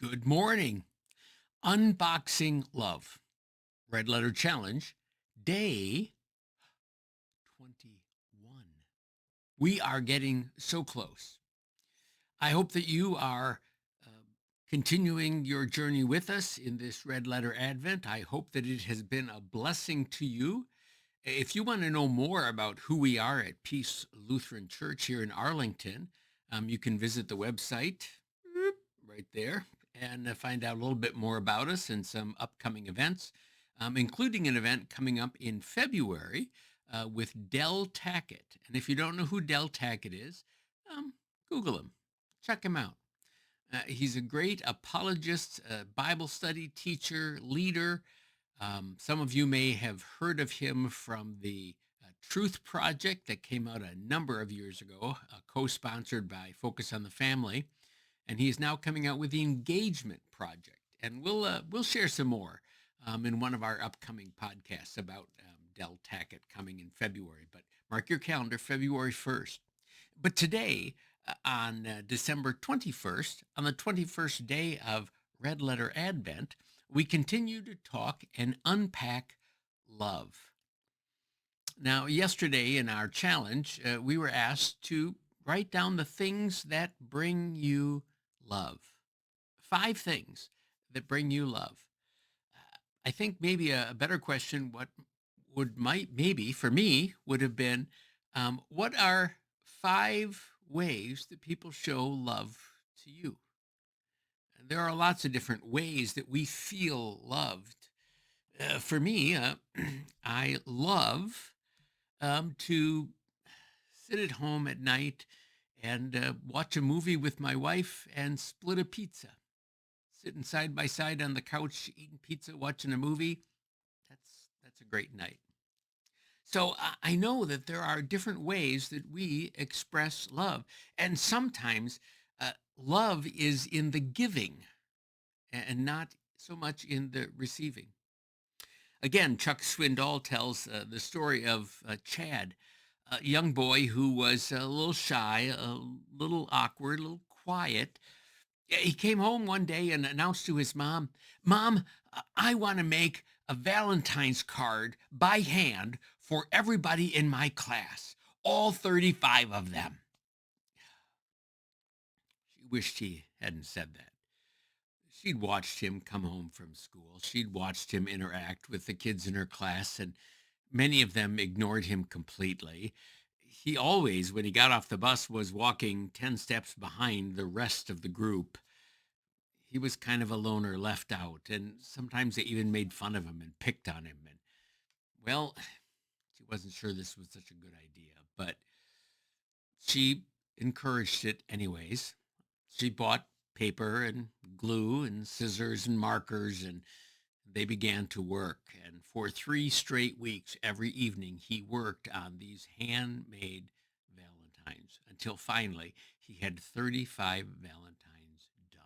Good morning. Unboxing Love. Red Letter Challenge, day 21. We are getting so close. I hope that you are uh, continuing your journey with us in this Red Letter Advent. I hope that it has been a blessing to you. If you want to know more about who we are at Peace Lutheran Church here in Arlington, you can visit the website right there and find out a little bit more about us and some upcoming events, including an event coming up in February with Del Tackett. And if you don't know who Del Tackett is, Google him, check him out. He's a great apologist, Bible study teacher, leader. Some of you may have heard of him from the Truth Project that came out a number of years ago, co-sponsored by Focus on the Family, and he is now coming out with the Engagement Project, and we'll share some more in one of our upcoming podcasts about Del Tackett coming in February. But mark your calendar, February 1st. But today, on December 21st, on the 21st day of Red Letter Advent, we continue to talk and unpack love. Now, yesterday in our challenge, we were asked to write down the things that bring you love. 5 things that bring you love. I think maybe a better question, what would might maybe for me would have been, what are 5 ways that people show love to you? There are lots of different ways that we feel loved. For me, I love to sit at home at night and watch a movie with my wife and split a pizza. Sitting side by side on the couch, eating pizza, watching a movie. That's a great night. So I know that there are different ways that we express love, and sometimes love is in the giving and not so much in the receiving. Again, Chuck Swindoll tells the story of Chad, a young boy who was a little shy, a little awkward, a little quiet. He came home one day and announced to his mom, "Mom, I want to make a Valentine's card by hand for everybody in my class, all 35 of them." She wished he hadn't said that. She'd watched him come home from school. She'd watched him interact with the kids in her class, and many of them ignored him completely. He always, when he got off the bus, was walking 10 steps behind the rest of the group. He was kind of a loner, left out, and sometimes they even made fun of him and picked on him. And well, she wasn't sure this was such a good idea, but she encouraged it anyways. She bought paper and glue and scissors and markers, and they began to work. And for 3 straight weeks, every evening, he worked on these handmade Valentines until finally he had 35 Valentines done.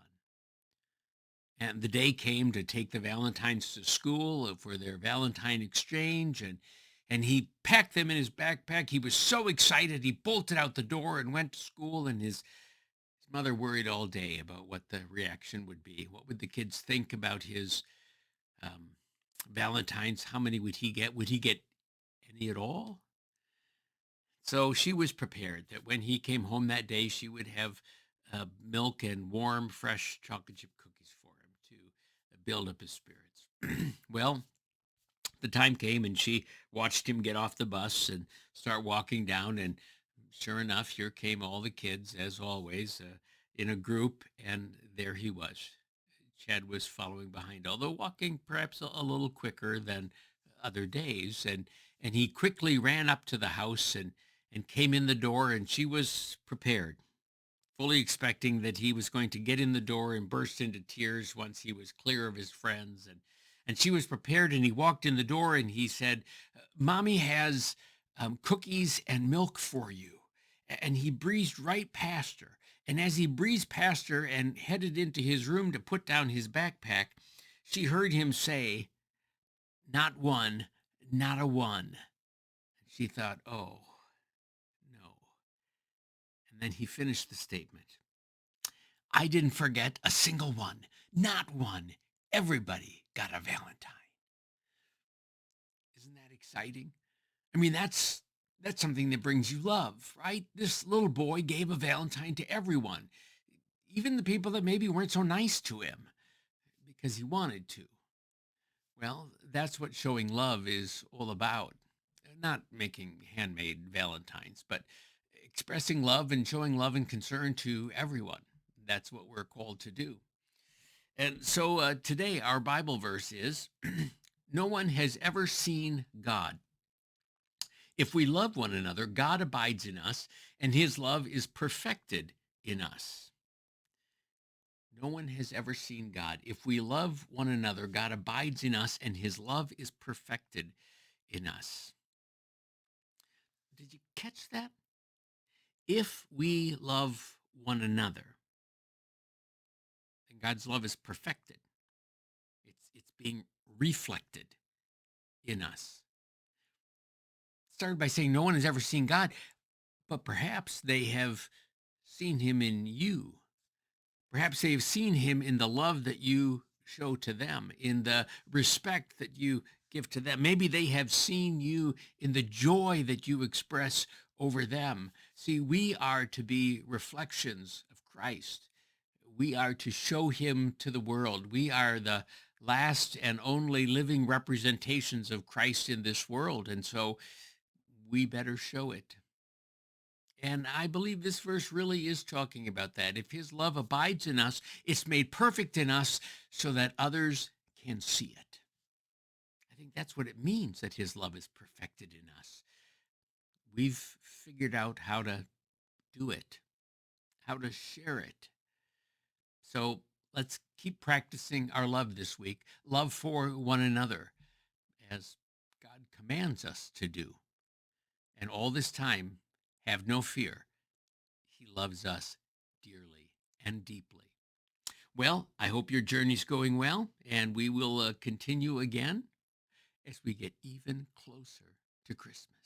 And the day came to take the Valentines to school for their Valentine exchange, and he packed them in his backpack. He was so excited, he bolted out the door and went to school, and his mother worried all day about what the reaction would be. What would the kids think about his um, Valentines? How many would he get? Would he get any at all? So she was prepared that when he came home that day, she would have milk and warm, fresh chocolate chip cookies for him to build up his spirits. Well, the time came and she watched him get off the bus and start walking down. And sure enough, here came all the kids, as always, in a group. And there he was. Chad was following behind, although walking perhaps a little quicker than other days. And he quickly ran up to the house and came in the door, and she was prepared, fully expecting that he was going to get in the door and burst into tears once he was clear of his friends. And she was prepared, and he walked in the door and he said, "Mommy has cookies and milk for you." And he breezed right past her. And as he breezed past her and headed into his room to put down his backpack, she heard him say, "Not one, not a one." She thought, "Oh, no." And then he finished the statement. "I didn't forget a single one. Not one. Everybody got a Valentine. Isn't that exciting? I mean, that's something that brings you love, right? This little boy gave a Valentine to everyone, even the people that maybe weren't so nice to him because he wanted to. Well, that's what showing love is all about. Not making handmade Valentines, but expressing love and showing love and concern to everyone. That's what we're called to do. And so today, our Bible verse is no one has ever seen God. If we love one another, God abides in us, and his love is perfected in us. No one has ever seen God. If we love one another, God abides in us, and his love is perfected in us. Did you catch that? If we love one another, then God's love is perfected. It's being reflected in us. Started by saying no one has ever seen God, but perhaps they have seen him in you. Perhaps they have seen him in the love that you show to them, in the respect that you give to them. Maybe they have seen you in the joy that you express over them. See, we are to be reflections of Christ. We are to show him to the world. We are the last and only living representations of Christ in this world. And so we better show it. And I believe this verse really is talking about that. If his love abides in us, it's made perfect in us so that others can see it. I think that's what it means that his love is perfected in us. We've figured out how to do it, how to share it. So let's keep practicing our love this week, love for one another, as God commands us to do. And all this time, have no fear. He loves us dearly and deeply. Well, I hope your journey's going well, and we will continue again as we get even closer to Christmas.